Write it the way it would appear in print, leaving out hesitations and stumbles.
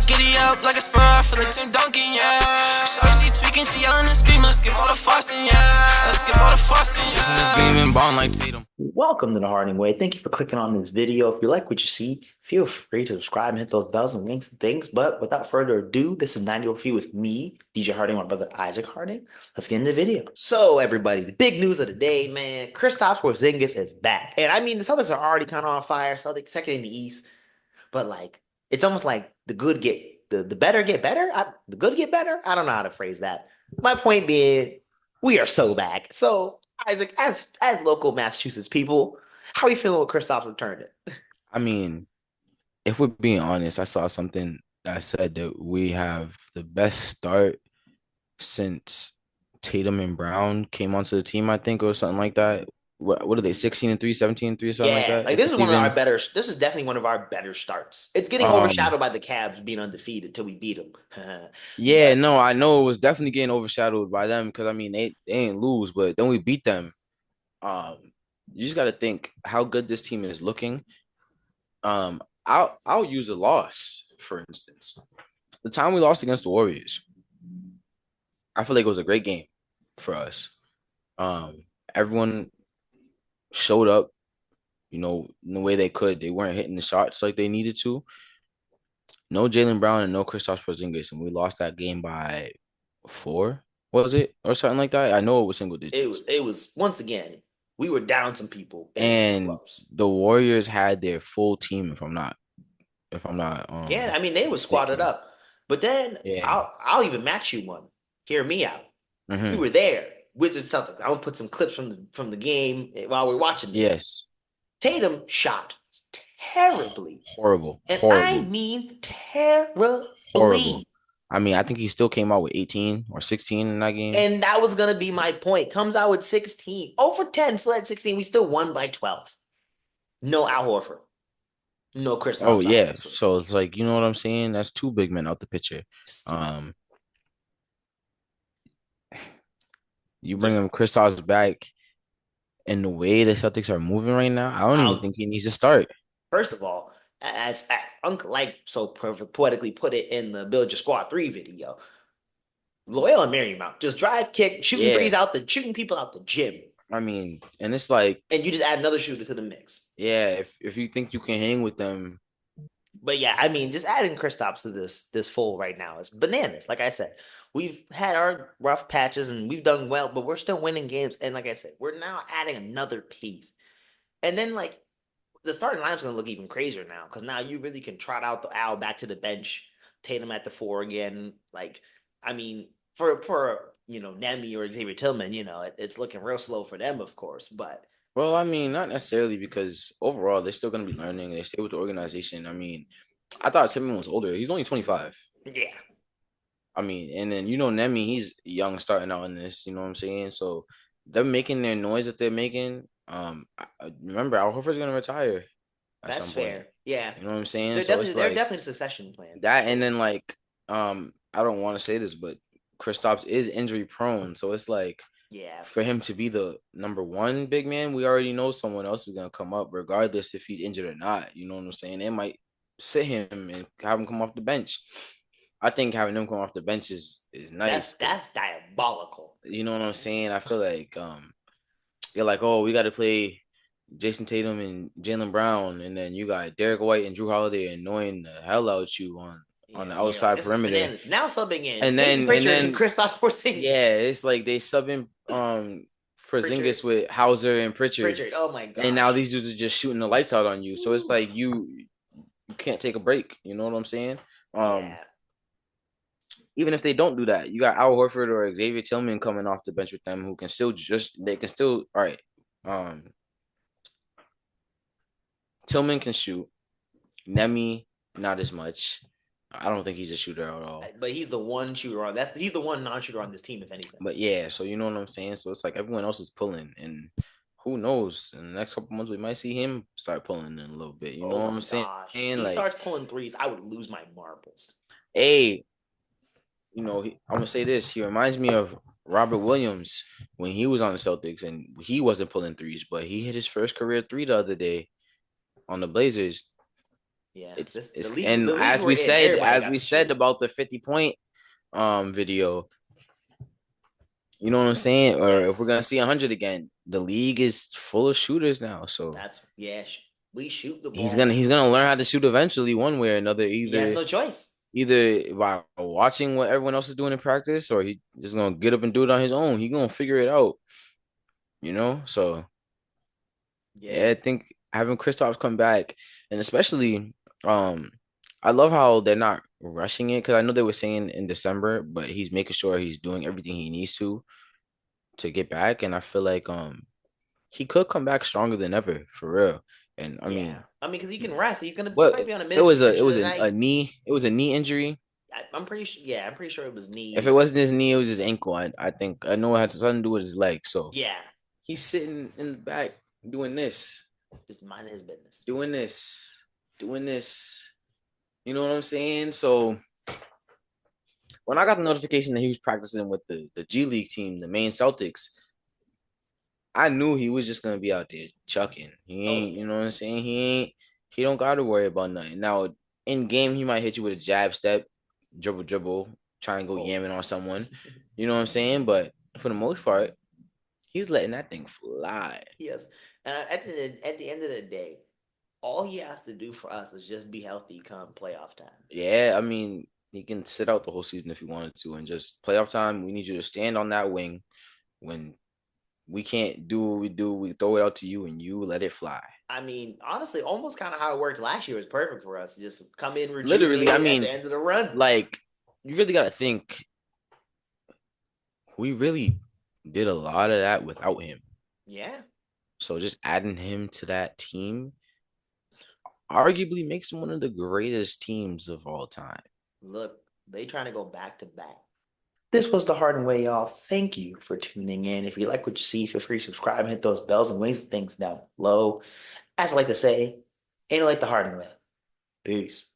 Giddy up like a spur, I feel like Tim Duncan, yeah. Shorty, she tweaking, she yelling and screaming. Let's skip all the fussing, yeah. Let's skip all the fussing, yeah. Chasing this demon, ballin' like Tatum. Welcome to the Harding Way. Thank you for clicking on this video. If you like what you see, feel free to subscribe and hit those bells and links and things. But without further ado, this is 90 Over Few with me, DJ Harding, my brother Isaac Harding. Let's get into the video. So, everybody, the big news of the day, man, Kristaps Porzingis is back. And I mean, the Celtics are already kind of on fire. Celtics second in the East. But like, it's almost like the better get better. The good get better. I don't know how to phrase that. My point being, we are so back. So Isaac, as local Massachusetts people, how are you feeling with Kristaps returning? I mean, if we're being honest, I saw something that said that we have the best start since Tatum and Brown came onto the team, I think, or something like that. What are they, 16-3, 17-3, something like Yeah, that? like this is one of our better. This is definitely one of our better starts. It's getting Um, overshadowed by the Cavs being undefeated until we beat them. yeah, But no, I know it was definitely getting overshadowed by them because I mean they ain't lose, but then we beat them. Um, you just got to think how good this team is looking. I'll use a loss for instance. The time we lost against the Warriors, I feel like it was a great game for us. Everyone showed up, in the way they could. They weren't hitting the shots like they needed to. No Jaylen Brown and no Kristaps Porzingis, and we lost that game by 4, was it, or something like that? I know it was single digits. it was once again we were down some people and it was And close. the Warriors had their full team, if I'm not Yeah, I mean they were squatted mistaken. up. But then Yeah. I'll even match you one. Hear me out. We Hmm. were there. Wizards Celtics. I'm gonna put some clips from the game while we're watching this. Yes. Tatum shot terribly. Horrible. And I Horrible. mean terribly. Horrible. I mean, I think he still came out with 18 or 16 in that game. And that was gonna be my point. Comes out with 16. 0 for 10, still at 16. We still won by 12. No Al Horford. No Oh Kristaps, yeah. obviously. So it's like, you know what I'm saying? That's two big men out the picture. Um, you Yeah. bring him Kristaps back and the way the Celtics are moving right now, I don't even I'll think he needs to start. First of all, as Uncle like so poetically put it in the Build Your Squad 3 video, Loyal and Marymount just drive, kick, Yeah. shooting people out the gym, I mean, and it's like, and you just add another shooter to the mix. yeah, if you think you can hang with them, But yeah, I mean, just adding Kristaps to this full right now is bananas. Like I said, we've had our rough patches and we've done well, but we're still winning games. And like I said, we're now adding another piece. And then like the starting line's going to look even crazier now because now you really can trot out the Al back to the bench, Tatum at the 4 again. Like, I mean, for Nemi or Xavier Tillman, it's looking real slow for them, of course. But well, I mean, not necessarily because overall they're still gonna be learning. They stay with the organization. I mean, I thought Timmy was older. He's only 25. yeah, I mean, and then Nemi, he's young starting out in this. You know what I'm saying? So they're making their noise that they're making. Remember, Al Horford's gonna retire at that's some point. fair. Yeah, You know what I'm saying? they're So definitely it's they're like definitely succession plan for that, and sure. then like, I don't want to say this, but Kristaps is injury prone, so it's like Yeah, for him to be the number one big man, we already know someone else is gonna come up, regardless if he's injured or not. You know what I'm saying? They might sit him and have him come off the bench. I think having him come off the bench is nice that's because diabolical. you know what I'm saying. I feel like you're like, oh, we got to play Jason Tatum and Jaylen Brown, and then you got Derek White and Drew Holiday annoying the hell out you on Yeah, the and you're like, outside this is perimeter, bananas. Now subbing in and Peyton then and Pritchard and then Kristaps Porzingis. yeah, it's like they subbing Pritchard, Porzingis with Hauser and Pritchard, Pritchard. Oh my and now gosh. these dudes are just shooting the lights out on you. So it's Ooh. like you can't take a break. You know what I'm saying? Um, Yeah. Even if they don't do that, you got Al Horford or Xavier Tillman coming off the bench with them who can still they can still all right. Um, Tillman can shoot. Nemi not as much. I don't think he's a shooter at all. But he's the one shooter on he's the one non-shooter on this team, if anything. But yeah, so you know what I'm saying. So it's like everyone else is pulling, and who knows? In the next couple months, we might see him start pulling in a little bit. You know Oh what my I'm saying? gosh. If he Like, starts pulling threes, I would lose my marbles. hey, I'm gonna say this. He reminds me of Robert Williams when he was on the Celtics, and he wasn't pulling threes, but he hit his first career three the other day on the Blazers. Yeah, It's the it's league, and the league we're in, everybody as got we to said shoot. about the 50-point video, you know what I'm saying? Or if we're Yes, gonna see 100 again, the league is full of shooters now. So that's yeah. We shoot the he's ball gonna now. he's gonna learn how to shoot eventually, one way or another. He has no choice. Either by watching what everyone else is doing in practice, or he just gonna get up and do it on his own. He gonna figure it out, you know. So Yeah, yeah, I think having Kristaps come back, and especially, I love how they're not rushing it because I know they were saying in December, but he's making sure he's doing everything he needs to get back, and I feel like he could come back stronger than ever for real. And I yeah. mean, I mean, because he can rest. He's gonna what probably be on a minutes it restriction was tonight. it was a knee injury. I'm pretty sure. Yeah, I'm pretty sure it was If it knee. wasn't his knee, it was his ankle. I think I know it had something to do with his leg. So Yeah, he's sitting in the back doing this, just minding his business. doing this, doing this. You know what I'm saying? So when I got the notification that he was practicing with the G League team, the main Celtics, I knew he was just gonna be out there chucking. He Oh ain't, yeah. you know what I'm saying? He don't gotta worry about nothing. Now in game, he might hit you with a jab step, dribble, try and go Oh. yamming on someone. You know what I'm saying? But for the most part, he's letting that thing fly. Yes. And at the end of the day, all he has to do for us is just be healthy come playoff time. Yeah, I mean, he can sit out the whole season if he wanted to, and just playoff time. We need you to stand on that wing when we can't do what we do. We throw it out to you, and you let it fly. I mean, honestly, almost kind of how it worked last year was perfect for us. Just come in Literally, I rejuvenated at the mean, end of the run. like you really got to think we really did a lot of that without him. Yeah. So just adding him to that team arguably makes him one of the greatest teams of all time. Look, they trying to go back to back. This was the Hard Way, y'all. Thank you for tuning in. If you like what you see, feel free to subscribe and hit those bells and wings and things down below. As I like to say, ain't no like the Hard Way. Peace.